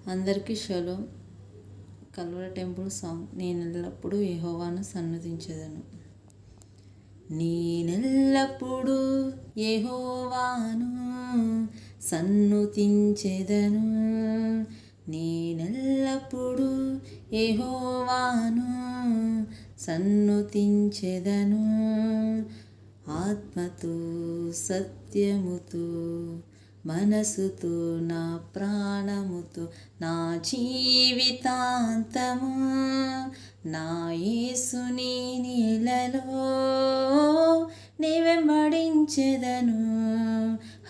అందరికీ షలోం. Calvary temple song. నేనెల్లప్పుడూ యెహోవాను సన్నుతించెదను. నేనెల్లప్పుడూ యెహోవాను సన్నుతించెదను. నేనెల్లప్పుడూ యెహోవాను సన్నుతించెదను. ఆత్మతో సత్యముతో మనసుతో నా ప్రాణముతో నా జీవితాంతము నా యేసుని నీలలో నీ వెంబడించెదను.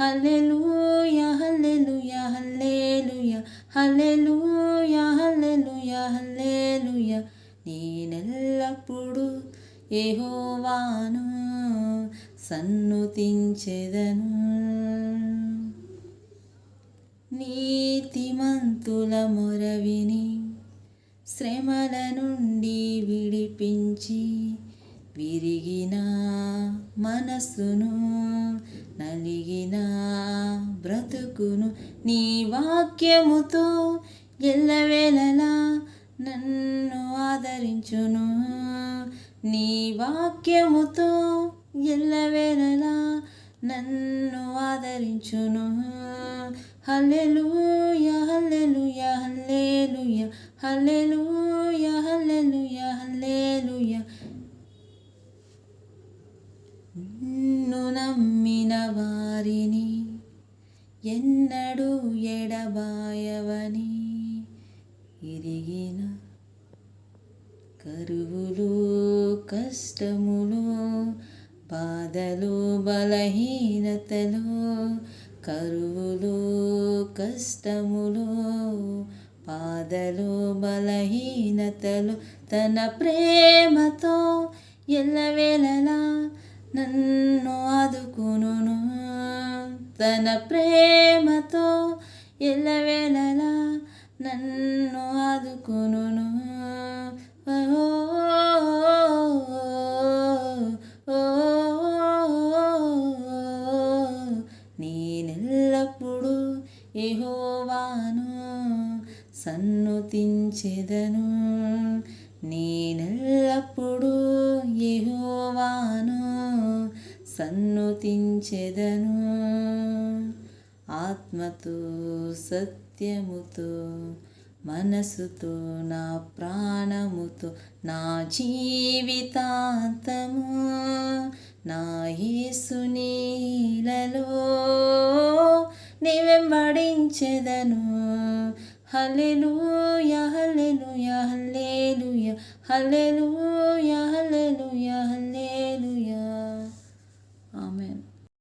హల్లెలూయా హల్లెలూయా హల్లెలూయా హల్లెలూయా హల్లెలూయా హల్లెలూయా. నేనెల్లప్పుడూ యెహోవాను సన్నుతించెదను. నీతిమంతుల మొరవిని శ్రమల నుండి విడిపించి విరిగిన మనసును నలిగిన బ్రతుకును నీ వాక్యముతో ఎల్లవేళలా నన్ను ఆదరించును. నీ వాక్యముతో ఎల్లవేళలా నన్ను ఆదరించును. హల్లెలూయా హల్లెలూయా హల్లెలూయా హల్లెలూయా హల్లెలూయా హల్లెలూయా. నిన్ను నమ్మిన వారిని ఎన్నడూ ఎడబాయవని ఇరిగిన కరువులు కష్టములు బాధలు బలహీనతలు కరువులు కష్టములు బాధలు బలహీనతలు తన ప్రేమతో ఎల్లవేళలా నన్ను ఆదుకును. తన ప్రేమతో ఎల్లవేళలా నన్ను ఆదుకును. నేనెల్లప్పుడూ యెహోవాను సన్నుతించెదను. నేనెల్లప్పుడూ యెహోవాను సన్నుతించెదను. ఆత్మతో సత్యముతో మనసుతో నా ప్రాణముతో నా జీవితాంతము నా యేసుని నీలలో నీ వెంబడించెదను. హల్లెలూయా హల్లెలూయా హల్లెలూయా హల్లెలూయా హల్లెలూయా.